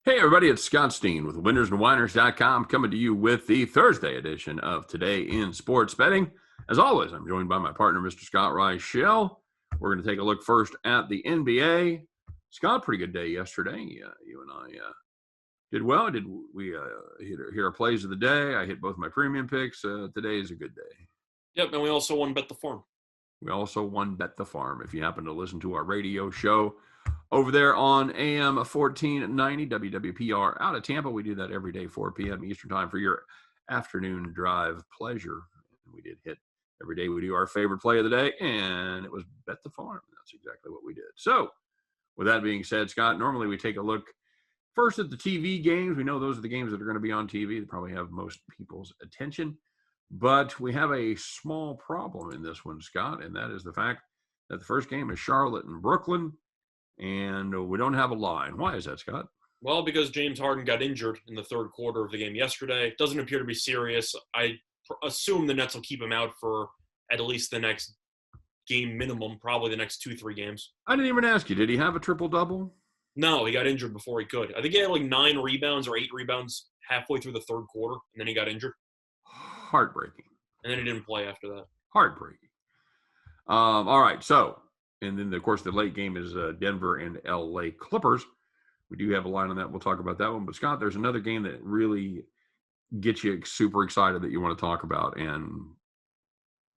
Hey, everybody, it's Scott Steen with winnersandwhiners.com coming to you with the Thursday edition of Today in Sports Betting. As always, I'm joined by my partner, Mr. Scott Reichel. We're going to take a look first at the NBA. Scott, pretty good day yesterday. You and I did well. Did we hit our plays of the day? I hit both my premium picks. Today is a good day. Yep, and we also won Bet the Farm. We also won Bet the Farm. If you happen to listen to our radio show over there on AM 1490 WWPR out of Tampa, we do that every day, 4 p.m. Eastern time for your afternoon drive pleasure. We did hit every day. We do our favorite play of the day, and it was Bet the Farm. That's exactly what we did. So with that being said, Scott, normally we take a look first at the TV games. We know those are the games that are going to be on TV. They probably have most people's attention. But we have a small problem in this one, Scott, and that is the fact that the first game is Charlotte and Brooklyn, and we don't have a line. Why is that, Scott? Well, because James Harden got injured in the third quarter of the game yesterday. Doesn't appear to be serious. I assume the Nets will keep him out for at least the next game minimum, probably the next 2-3 games. I didn't even ask you. Did he have a triple-double? No, he got injured before he could. I think he had like 9 rebounds or 8 rebounds halfway through the third quarter, and then he got injured. Heartbreaking. And then he didn't play after that. Heartbreaking. All right, so, and then, of course, the late game is Denver and L.A. Clippers. We do have a line on that. We'll talk about that one. But, Scott, there's another game that really gets you super excited that you want to talk about, and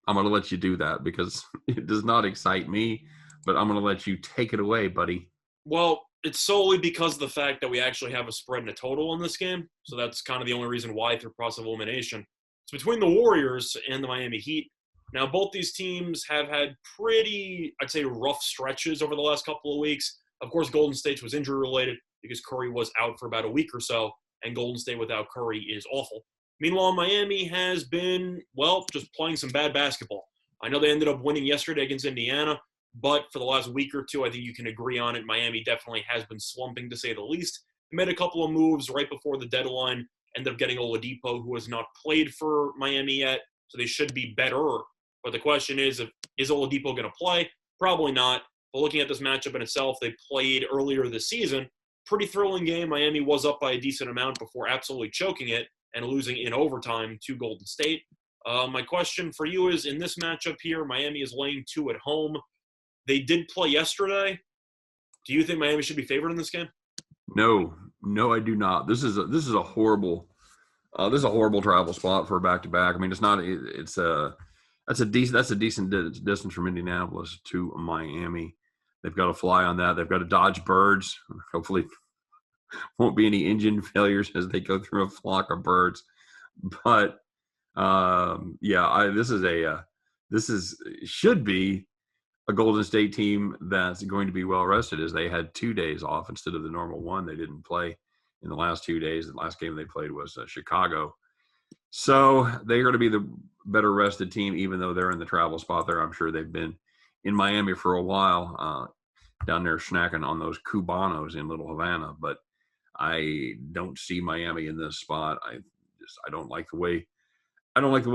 I'm going to let you do that because it does not excite me, but I'm going to let you take it away, buddy. Well, it's solely because of the fact that we actually have a spread and a total in this game. So that's kind of the only reason why through process of elimination. It's between the Warriors and the Miami Heat. Now, both these teams have had pretty, I'd say, rough stretches over the last couple of weeks. Of course, Golden State was injury-related because Curry was out for about a week or so, and Golden State without Curry is awful. Meanwhile, Miami has been, well, just playing some bad basketball. I know they ended up winning yesterday against Indiana, but for the last week or two, I think you can agree on it. Miami definitely has been slumping, to say the least. They made a couple of moves right before the deadline. Ended up getting Oladipo, who has not played for Miami yet, so they should be better. But the question is Oladipo going to play? Probably not. But looking at this matchup in itself, they played earlier this season. Pretty thrilling game. Miami was up by a decent amount before absolutely choking it and losing in overtime to Golden State. My question for you is, in this matchup here, Miami is laying 2 at home. They did play yesterday. Do you think Miami should be favored in this game? No, I do not. This is a horrible travel spot for a back-to-back. I mean, that's a decent distance from Indianapolis to Miami. They've got to fly on that. They've got to dodge birds. Hopefully, won't be any engine failures as they go through a flock of birds. But should be a Golden State team that's going to be well rested, as they had 2 days off instead of the normal one. They didn't play in the last 2 days. The last game they played was Chicago. So they're going to be the better rested team, even though they're in the travel spot there. I'm sure they've been in Miami for a while, down there snacking on those Cubanos in Little Havana. But I don't see Miami in this spot. I don't like the way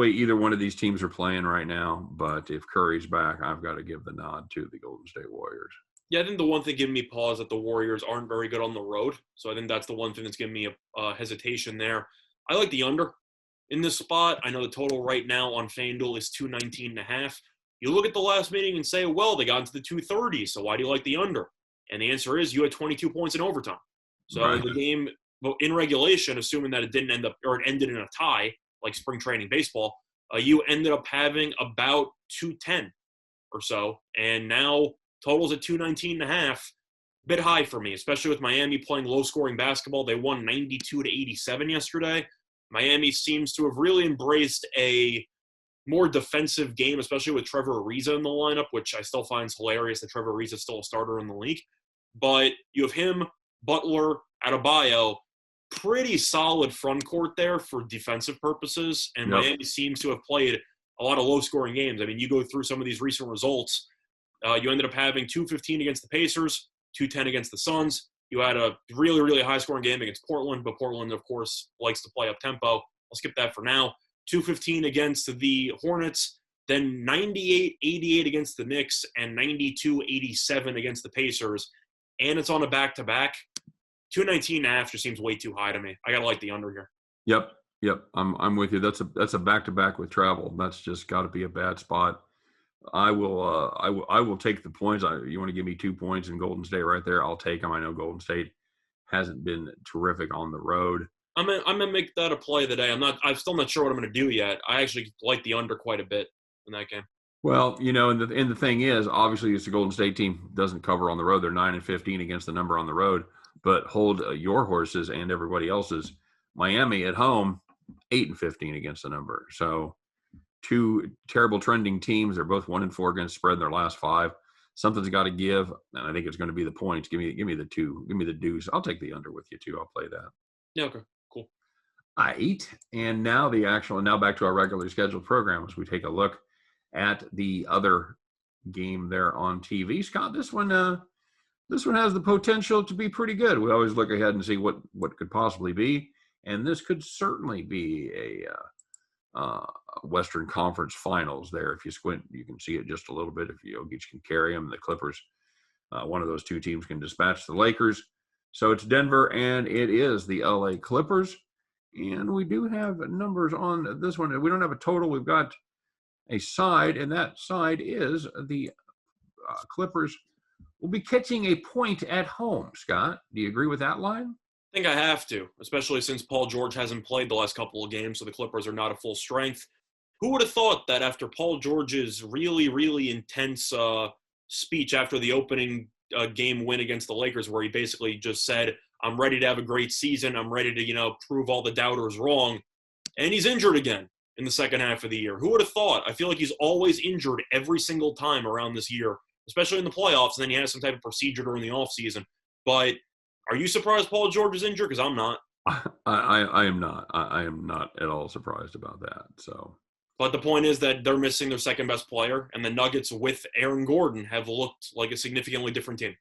either one of these teams are playing right now, but if Curry's back, I've got to give the nod to the Golden State Warriors. Yeah, I think the one thing giving me pause that the Warriors aren't very good on the road. So I think that's the one thing that's giving me a hesitation there. I like the under in this spot. I know the total right now on FanDuel is 219.5. You look at the last meeting and say, well, they got into the 230s, so why do you like the under? And the answer is you had 22 points in overtime. So right. The game in regulation, assuming that it didn't end up, or it ended in a tie, like spring training baseball, you ended up having about 210 or so. And now totals at 219.5, bit high for me, especially with Miami playing low-scoring basketball. They won 92-87 yesterday. Miami seems to have really embraced a more defensive game, especially with Trevor Ariza in the lineup, which I still find hilarious that Trevor Ariza is still a starter in the league. But you have him, Butler, Adebayo, pretty solid front court there for defensive purposes, and Yep. Miami seems to have played a lot of low-scoring games. I mean, you go through some of these recent results, you ended up having 215 against the Pacers, 210 against the Suns. You had a really, really high-scoring game against Portland, but Portland, of course, likes to play up-tempo. I'll skip that for now. 215 against the Hornets, then 98-88 against the Knicks, and 92-87 against the Pacers. And it's on a back-to-back. 219.5 just seems way too high to me. I gotta like the under here. Yep. I'm with you. That's a back-to-back with travel. That's just got to be a bad spot. I will take the points. You want to give me 2 points in Golden State right there? I'll take them. I know Golden State hasn't been terrific on the road. I'm gonna make that a play today. I'm still not sure what I'm gonna do yet. I actually like the under quite a bit in that game. Well, and the thing is, obviously, it's the Golden State team doesn't cover on the road. They're 9-15 against the number on the road, but hold your horses and everybody else's. Miami at home, 8-15 against the number. So, two terrible trending teams. They're both 1-4 against spread in their last 5. Something's got to give, and I think it's going to be the points. Give me the 2. Give me the deuce. I'll take the under with you too. I'll play that. Yeah. Okay. Cool. 8. And now back to our regularly scheduled program as we take a look at the other game there on TV. Scott, this one has the potential to be pretty good. We always look ahead and see what could possibly be, and this could certainly be a Western Conference Finals there. If you squint, you can see it just a little bit. If Jokic can carry them, the Clippers, one of those two teams can dispatch the Lakers. So it's Denver, and it is the LA Clippers. And we do have numbers on this one. We don't have a total. We've got a side, and that side is the Clippers will be catching a point at home. Scott, do you agree with that line? I think I have to, especially since Paul George hasn't played the last couple of games, so the Clippers are not at full strength. Who would have thought that after Paul George's really, really intense speech after the opening game win against the Lakers, where he basically just said, I'm ready to have a great season, I'm ready to, prove all the doubters wrong, and he's injured again in the second half of the year. Who would have thought? I feel like he's always injured every single time around this year, especially in the playoffs, and then he has some type of procedure during the offseason. But are you surprised Paul George is injured? Because I'm not. I am not. I am not at all surprised about that. So, but the point is that they're missing their second best player, and the Nuggets with Aaron Gordon have looked like a significantly different team.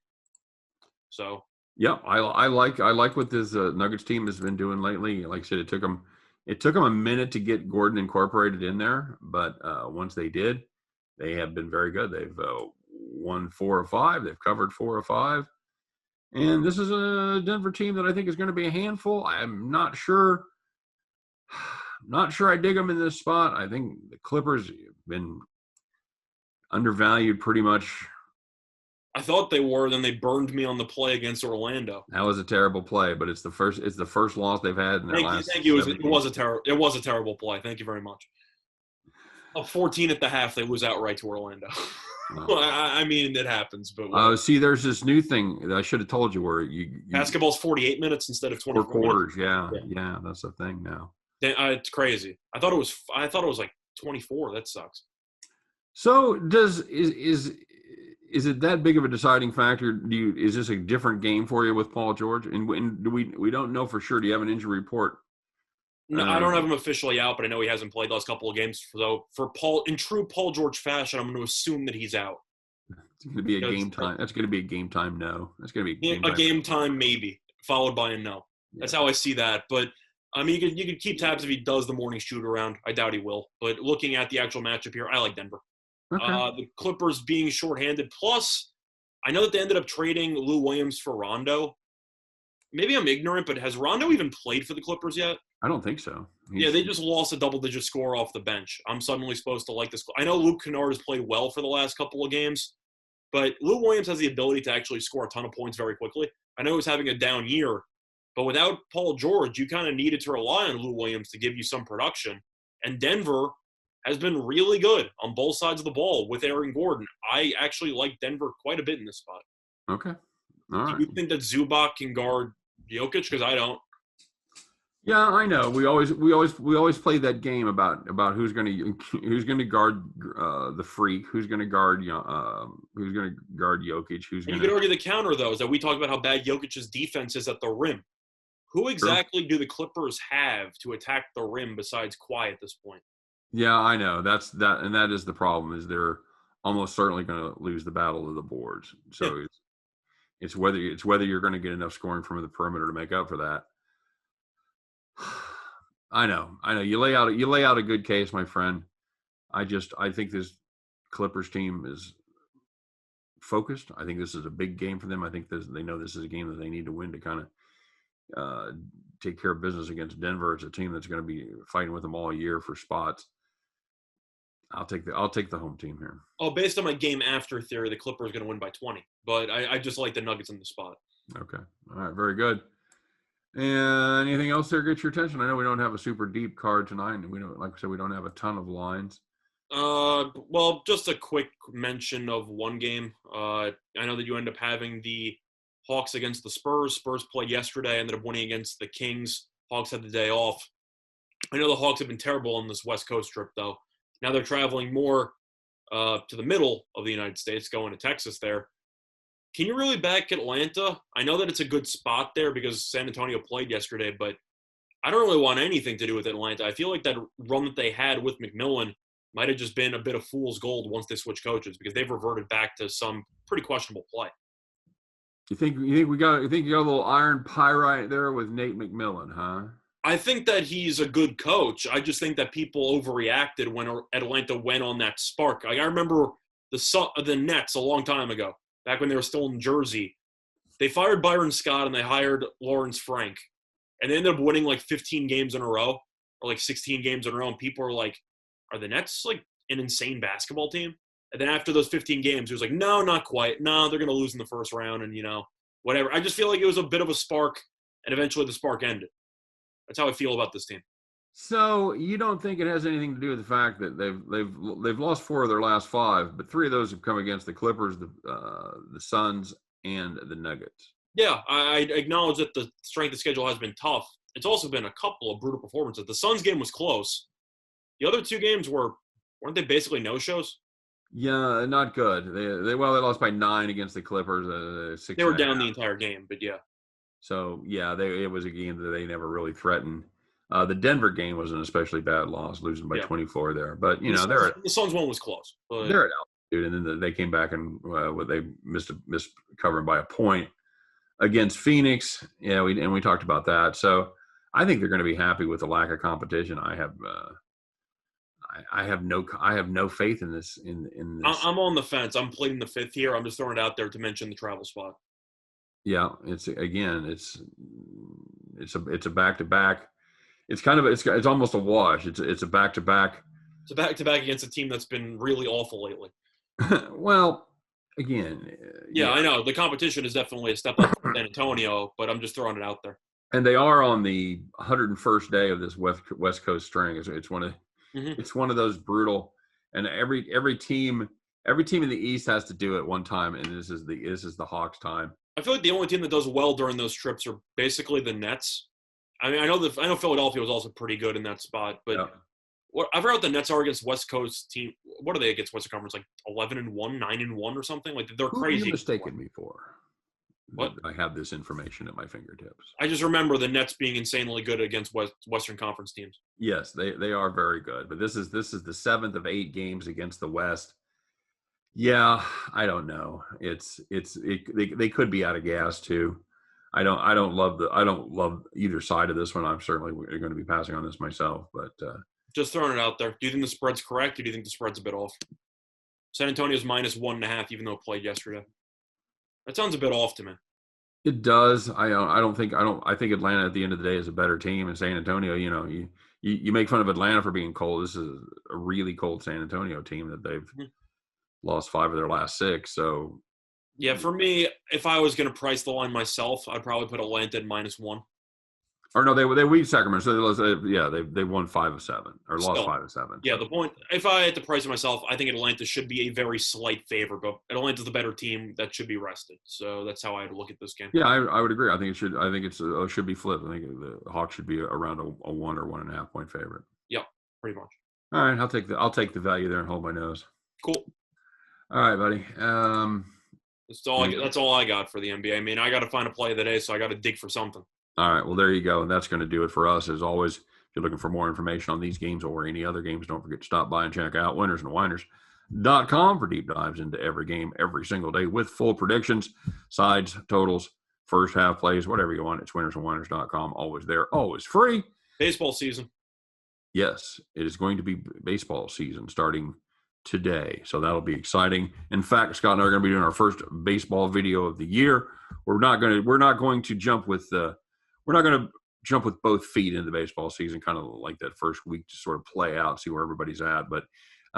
So, yeah, I like what this Nuggets team has been doing lately. Like I said, it took them a minute to get Gordon incorporated in there, but once they did, they have been very good. They've won 4 of 5. They've covered 4 of 5. And this is a Denver team that I think is going to be a handful. I'm not sure I dig them in this spot. I think the Clippers have been undervalued pretty much. I thought they were. Then they burned me on the play against Orlando. That was a terrible play, but it's the first loss they've had in their last. Thank you. It was a terrible play. Thank you very much. Up 14 at the half, they lose outright to Orlando. Well, I mean, it happens, but see, there's this new thing that I should have told you where you basketball's 48 minutes instead of 24 quarters. Minutes. Yeah, that's the thing now. It's crazy. I thought it was like 24. That sucks. So is it that big of a deciding factor? Is this a different game for you with Paul George? And we don't know for sure. Do you have an injury report? No, I don't have him officially out, but I know he hasn't played the last couple of games. So for Paul, in true Paul George fashion, I'm going to assume that he's out. It's going to be a game time. That's going to be a game time no. That's going to be a game time maybe, followed by a no. Yeah. That's how I see that. But I mean, you could keep tabs if he does the morning shoot around. I doubt he will. But looking at the actual matchup here, I like Denver. Okay. The Clippers being shorthanded. Plus, I know that they ended up trading Lou Williams for Rondo. Maybe I'm ignorant, but has Rondo even played for the Clippers yet? I don't think so. Yeah, they just lost a double-digit score off the bench. I'm suddenly supposed to like this. I know Luke Kennard has played well for the last couple of games, but Lou Williams has the ability to actually score a ton of points very quickly. I know he's having a down year, but without Paul George, you kind of needed to rely on Lou Williams to give you some production. And Denver has been really good on both sides of the ball with Aaron Gordon. I actually like Denver quite a bit in this spot. Okay. All right. Do you think that Zubac can guard Jokic? Because I don't. Yeah, I know. We always play that game about who's going to guard the freak, who's going to guard Jokic, You could argue the counter though is that we talked about how bad Jokic's defense is at the rim. Who exactly do the Clippers have to attack the rim besides Kawhi at this point? Yeah, I know. That is the problem. Is they're almost certainly going to lose the battle of the boards. So yeah. it's whether you're going to get enough scoring from the perimeter to make up for that. I know. You lay out a good case, my friend. I think this Clippers team is focused. I think this is a big game for them. I think they know this is a game that they need to win to kind of take care of business against Denver. It's a team that's going to be fighting with them all year for spots. I'll take the home team here. Oh, based on my game after theory, the Clippers are going to win by 20. But I just like the Nuggets in the spot. Okay. All right. Very good. And anything else there get your attention? I know we don't have a super deep card tonight, and we don't, like I said, we don't have a ton of lines. Well, just a quick mention of one game. I know that you end up having the Hawks against the Spurs. Spurs played yesterday, ended up winning against the Kings. Hawks had the day off. I know the Hawks have been terrible on this West Coast trip, though. Now they're traveling more to the middle of the United States, going to Texas there. Can you really back Atlanta? I know that it's a good spot there because San Antonio played yesterday, but I don't really want anything to do with Atlanta. I feel like that run that they had with McMillan might have just been a bit of fool's gold once they switched coaches because they've reverted back to some pretty questionable play. You think you got a little iron pyrite there with Nate McMillan, huh? I think that he's a good coach. I just think that people overreacted when Atlanta went on that spark. Like, I remember the Nets a long time ago, back when they were still in Jersey. They fired Byron Scott and they hired Lawrence Frank. And they ended up winning like 15 games in a row or like 16 games in a row. And people are like, are the Nets like an insane basketball team? And then after those 15 games, it was like, no, not quite. No, they're going to lose in the first round and, whatever. I just feel like it was a bit of a spark, and eventually the spark ended. That's how I feel about this team. So you don't think it has anything to do with the fact that they've lost 4 of their last 5, but 3 of those have come against the Clippers, the Suns, and the Nuggets? Yeah, I acknowledge that the strength of schedule has been tough. It's also been a couple of brutal performances. The Suns game was close. The other 2 games weren't they basically no-shows? Yeah, not good. They lost by 9 against the Clippers. 6 they were down the entire game, but yeah. So yeah, it was a game that they never really threatened. The Denver game was an especially bad loss, losing by 24 there. But the Suns one was close. But they're at altitude, and then they came back and they missed covering by a point against Phoenix. Yeah, we talked about that. So I think they're going to be happy with the lack of competition. I have no faith in this. In this. I'm on the fence. I'm pleading the fifth here. I'm just throwing it out there to mention the travel spot. Yeah, it's a back-to-back. It's almost a wash. It's a back-to-back. It's a back-to-back against a team that's been really awful lately. Well, again. Yeah, I know the competition is definitely a step up from San Antonio, but I'm just throwing it out there. And they are on the 101st day of this West Coast string. It's one of It's one of those brutal, and every team in the East has to do it one time, and this is the Hawks' time. I feel like the only team that does well during those trips are basically the Nets. I mean, I know Philadelphia was also pretty good in that spot, but I forgot what the Nets are against West Coast team. What are they against Western Conference? Like 11-1, 9-1, or something? Like they're crazy. Who are you mistaking me for? What? I have this information at my fingertips. I just remember the Nets being insanely good against Western Conference teams. Yes, they are very good, but this is the 7th of 8 games against the West. Yeah, I don't know. They could be out of gas too. I don't love either side of this one. I'm certainly going to be passing on this myself, but just throwing it out there. Do you think the spread's correct, or do you think the spread's a bit off? San Antonio's -1.5, even though it played yesterday. That sounds a bit off to me. It does. I think Atlanta at the end of the day is a better team, and San Antonio, you make fun of Atlanta for being cold. This is a really cold San Antonio team that they've lost 5 of their last 6. So yeah, for me, if I was going to price the line myself, I'd probably put Atlanta at -1. Or no, they beat Sacramento. So they won 5 of 7 or lost 5 of 7. Yeah, the point. If I had to price it myself, I think Atlanta should be a very slight favorite, but Atlanta's the better team that should be rested. So that's how I'd look at this game. Yeah, I would agree. I think it should be flipped. I think the Hawks should be around a 1 or 1.5 point favorite. Yeah, pretty much. All right, I'll take the value there and hold my nose. Cool. All right, buddy. That's all I got for the NBA. I mean, I got to find a play of the day, so I got to dig for something. All right, well, there you go. And that's going to do it for us. As always, if you're looking for more information on these games or any other games, don't forget to stop by and check out winnersandwhiners.com for deep dives into every game every single day with full predictions, sides, totals, first half plays, whatever you want. It's winnersandwhiners.com. Always there, always free. Baseball season. Yes, it is going to be baseball season starting today. So that'll be exciting. In fact, Scott and I are going to be doing our first baseball video of the year. We're not going to jump with we're not going to jump with both feet into the baseball season, kind of like that first week to sort of play out, see where everybody's at. But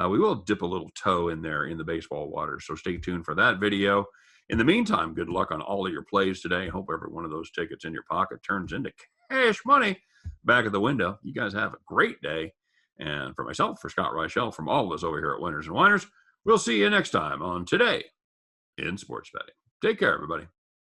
we will dip a little toe in there in the baseball water. So stay tuned for that video. In the meantime, good luck on all of your plays today. Hope every one of those tickets in your pocket turns into cash money back at the window. You guys have a great day. And for myself, for Scott Reichel, from all of us over here at Winners and Winers, we'll see you next time on Today in Sports Betting. Take care, everybody.